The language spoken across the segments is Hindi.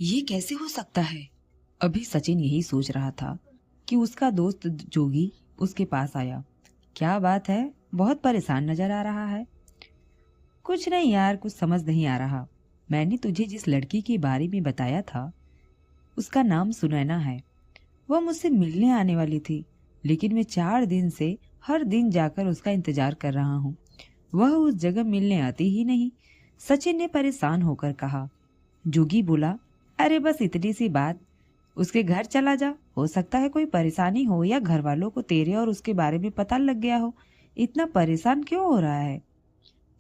ये कैसे हो सकता है? अभी सचिन यही सोच रहा था कि उसका दोस्त जोगी उसके पास आया। क्या बात है? बहुत परेशान नजर आ रहा है। कुछ नहीं यार, कुछ समझ नहीं आ रहा। मैंने तुझे जिस लड़की के बारे में बताया था उसका नाम सुनैना है। वह मुझसे मिलने आने वाली थी, लेकिन मैं 4 दिन से हर दिन जाकर उसका इंतजार कर रहा हूँ। वह उस जगह मिलने आती ही नहीं। सचिन ने परेशान होकर कहा। जोगी बोला, अरे बस इतनी सी बात, उसके घर चला जा। हो सकता है कोई परेशानी हो या घर वालों को तेरे और उसके बारे में पता लग गया हो। इतना परेशान क्यों हो रहा है?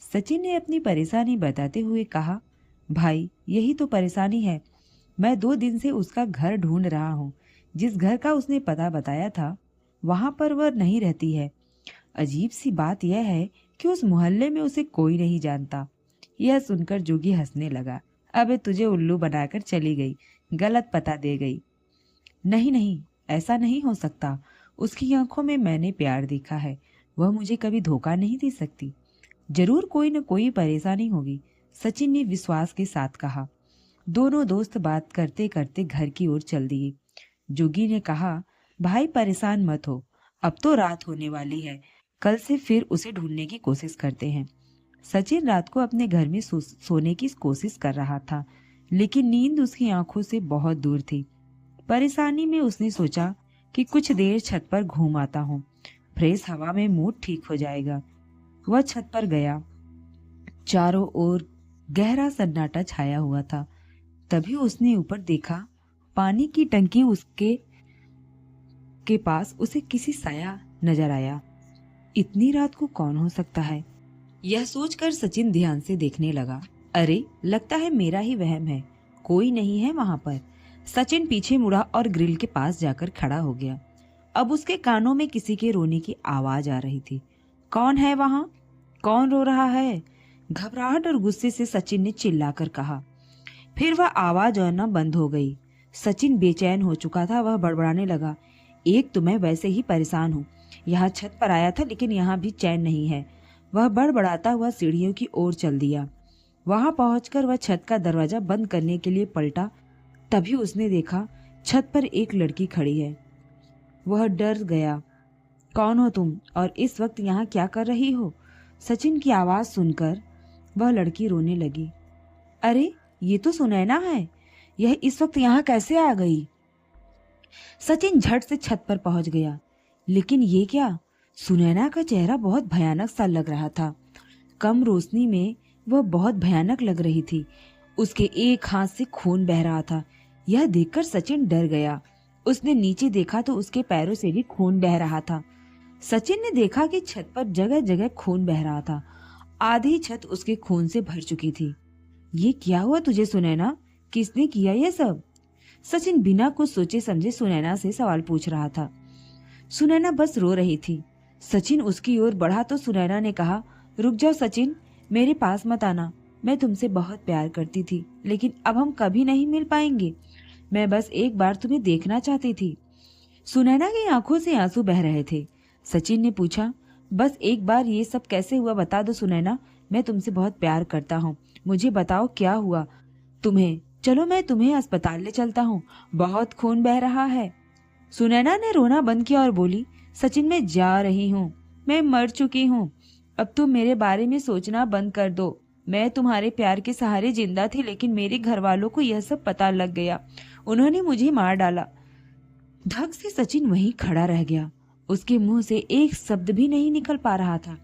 सचिन ने अपनी परेशानी बताते हुए कहा, भाई यही तो परेशानी है। मैं 2 दिन से उसका घर ढूंढ रहा हूँ। जिस घर का उसने पता बताया था वहां पर वह नहीं रहती है। अजीब सी बात यह है कि उस मोहल्ले में उसे कोई नहीं जानता। यह सुनकर जोगी हंसने लगा। अबे तुझे उल्लू बनाकर चली गई, गलत पता दे गई। नहीं नहीं, ऐसा नहीं हो सकता। उसकी आंखों में मैंने प्यार देखा है। वह मुझे कभी धोखा नहीं दे सकती। जरूर कोई न कोई परेशानी होगी, सचिन ने विश्वास के साथ कहा। दोनों दोस्त बात करते करते घर की ओर चल दिए। जोगी ने कहा, भाई परेशान मत हो, अब तो रात होने वाली है। कल से फिर उसे ढूंढने की कोशिश करते हैं। सचिन रात को अपने घर में सोने की कोशिश कर रहा था, लेकिन नींद उसकी आंखों से बहुत दूर थी। परेशानी में उसने सोचा कि कुछ देर छत पर घूम आता हूँ, फ्रेश हवा में मूड ठीक हो जाएगा। वह छत पर गया। चारों ओर गहरा सन्नाटा छाया हुआ था। तभी उसने ऊपर देखा, पानी की टंकी उसके के पास उसे किसी साया नजर आया। इतनी रात को कौन हो सकता है? यह सोचकर सचिन ध्यान से देखने लगा। अरे लगता है मेरा ही वहम है, कोई नहीं है वहां पर। सचिन पीछे मुड़ा और ग्रिल के पास जाकर खड़ा हो गया। अब उसके कानों में किसी के रोने की आवाज आ रही थी। कौन है वहां? कौन रो रहा है? घबराहट और गुस्से से सचिन ने चिल्लाकर कहा। फिर वह आवाज आना बंद हो गई। सचिन बेचैन हो चुका था। वह बड़बड़ाने लगा, एक तो मैं वैसे ही परेशान हूँ, यहाँ छत पर आया था लेकिन यहाँ भी चैन नहीं है। वह बड़बड़ाता हुआ सीढ़ियों की ओर चल दिया। वहां पहुंचकर वह छत का दरवाजा बंद करने के लिए पलटा। तभी उसने देखा छत पर एक लड़की खड़ी है। वह डर गया। कौन हो तुम और इस वक्त यहाँ क्या कर रही हो? सचिन की आवाज सुनकर वह लड़की रोने लगी। अरे ये तो सुनैना है, यह इस वक्त यहाँ कैसे आ गई? सचिन झट से छत पर पहुंच गया, लेकिन ये क्या? सुनैना का चेहरा बहुत भयानक सा लग रहा था। कम रोशनी में वह बहुत भयानक लग रही थी। उसके एक हाथ से खून बह रहा था। यह देखकर सचिन डर गया। उसने नीचे देखा तो उसके पैरों से भी खून बह रहा था। सचिन ने देखा कि छत पर जगह जगह खून बह रहा था। आधी छत उसके खून से भर चुकी थी। ये क्या हुआ तुझे सुनैना? किसने किया यह सब? सचिन बिना कुछ सोचे समझे सुनैना से सवाल पूछ रहा था। सुनैना बस रो रही थी। सचिन उसकी ओर बढ़ा तो सुनैना ने कहा, रुक जाओ सचिन, मेरे पास मत आना। मैं तुमसे बहुत प्यार करती थी, लेकिन अब हम कभी नहीं मिल पाएंगे। मैं बस एक बार तुम्हें देखना चाहती थी। सुनैना की आंखों से आंसू बह रहे थे। सचिन ने पूछा, बस एक बार ये सब कैसे हुआ बता दो सुनैना, मैं तुमसे बहुत प्यार करता हूँ। मुझे बताओ क्या हुआ तुम्हें। चलो मैं तुम्हें अस्पताल ले चलता हूँ, बहुत खून बह रहा है। सुनैना ने रोना बंद किया और बोली, सचिन मैं जा रही हूँ, मैं मर चुकी हूँ। अब तुम मेरे बारे में सोचना बंद कर दो। मैं तुम्हारे प्यार के सहारे जिंदा थी, लेकिन मेरे घर वालों को यह सब पता लग गया। उन्होंने मुझे मार डाला। धक से सचिन वहीं खड़ा रह गया। उसके मुंह से एक शब्द भी नहीं निकल पा रहा था।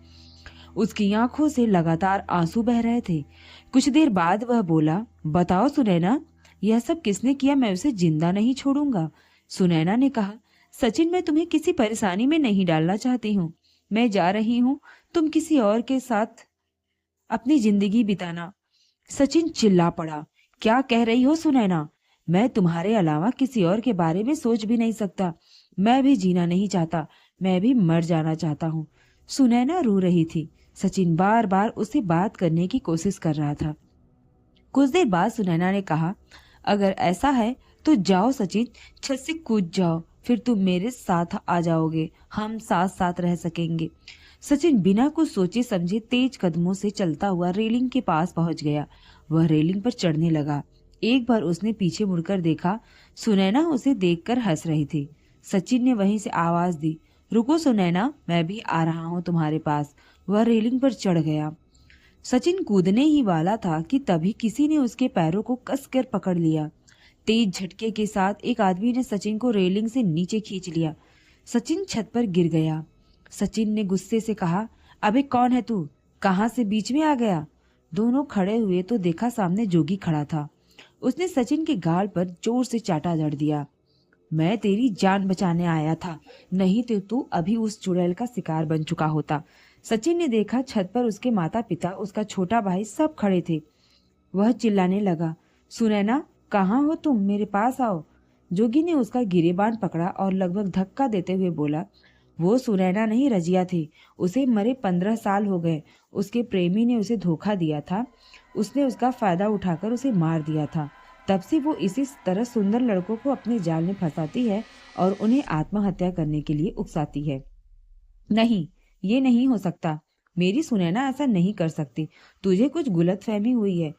उसकी आंखों से लगातार आंसू बह रहे थे। कुछ देर बाद वह बोला, बताओ सुनैना, यह सब किसने किया? मैं उसे जिंदा नहीं छोड़ूंगा। सुनैना ने कहा, सचिन मैं तुम्हें किसी परेशानी में नहीं डालना चाहती हूँ। मैं जा रही हूँ, तुम किसी और के साथ अपनी जिंदगी बिताना। सचिन चिल्ला पड़ा, क्या कह रही हो सुनैना? मैं तुम्हारे अलावा किसी और के बारे में सोच भी नहीं सकता। मैं भी जीना नहीं चाहता, मैं भी मर जाना चाहता हूँ। सुनैना रो रही थी। सचिन बार बार उससे बात करने की कोशिश कर रहा था। कुछ देर बाद सुनैना ने कहा, अगर ऐसा है तो जाओ सचिन, छत से कूद जाओ, फिर तुम मेरे साथ आ जाओगे, हम साथ साथ रह सकेंगे। सचिन बिना कुछ सोचे समझे तेज कदमों से चलता हुआ रेलिंग के पास पहुंच गया। वह रेलिंग पर चढ़ने लगा। एक बार उसने पीछे मुड़कर देखा, सुनैना उसे देखकर हंस रही थी। सचिन ने वहीं से आवाज दी, रुको सुनैना, मैं भी आ रहा हूँ तुम्हारे पास। वह रेलिंग पर चढ़ गया। सचिन कूदने ही वाला था कि तभी किसी ने उसके पैरों को कसकर पकड़ लिया। तेज झटके के साथ एक आदमी ने सचिन को रेलिंग से नीचे खींच लिया। सचिन छत पर गिर गया। सचिन ने गुस्से से कहा, अबे कौन है तू, कहां से बीच में आ गया? दोनों खड़े हुए तो देखा सामने जोगी खड़ा था। उसने सचिन के गाल पर जोर से चाटा जड़ दिया। मैं तेरी जान बचाने आया था, नहीं तो तू अभी उस चुड़ैल का शिकार बन चुका होता। सचिन ने देखा छत पर उसके माता पिता, उसका छोटा भाई सब खड़े थे। वह चिल्लाने लगा, सुनैना कहाँ हो तुम, मेरे पास आओ। जोगी ने उसका गिरेबान पकड़ा और लगभग धक्का देते हुए बोला, वो सुनैना नहीं रजिया थी, उसे मरे 15 साल हो गए। उसके प्रेमी ने उसे धोखा दिया था, उसने उसका फायदा उठाकर उसे मार दिया था। तब से वो इसी तरह सुंदर लड़कों को अपने जाल में फंसाती है और उन्हें आत्महत्या करने के लिए उकसाती है। नहीं, ये नहीं हो सकता, मेरी सुनैना ऐसा नहीं कर सकती, तुझे कुछ गलतफहमी हुई है,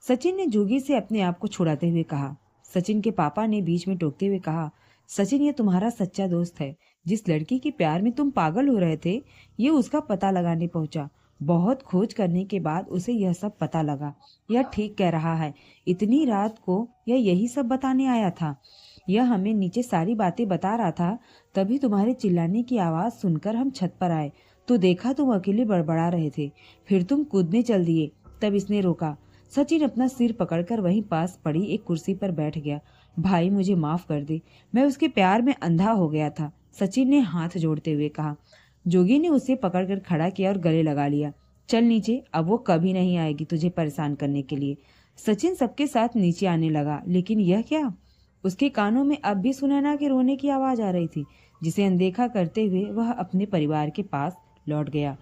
सचिन ने जोगी से अपने आप को छुड़ाते हुए कहा। सचिन के पापा ने बीच में टोकते हुए कहा, सचिन ये तुम्हारा सच्चा दोस्त है, जिस लड़की के प्यार में तुम पागल हो रहे थे, ये उसका पता लगाने पहुंचा। बहुत खोज करने के बाद उसे यह सब पता लगा। यह ठीक कह रहा है, इतनी रात को यह यही सब बताने आया था। यह हमें नीचे सारी बातें बता रहा था। तभी तुम्हारे चिल्लाने की आवाज सुनकर हम छत पर आए तो देखा तुम अकेले बड़बड़ा रहे थे, फिर तुम कूदने चल दिए, तब इसने रोका। सचिन अपना सिर पकड़कर वहीं पास पड़ी एक कुर्सी पर बैठ गया। भाई मुझे माफ कर दे, मैं उसके प्यार में अंधा हो गया था, सचिन ने हाथ जोड़ते हुए कहा। जोगी ने उसे पकड़कर खड़ा किया और गले लगा लिया। चल नीचे, अब वो कभी नहीं आएगी तुझे परेशान करने के लिए। सचिन सबके साथ नीचे आने लगा, लेकिन यह क्या, उसके कानों में अब भी सुनैना के रोने की आवाज आ रही थी, जिसे अनदेखा करते हुए वह अपने परिवार के पास लौट गया।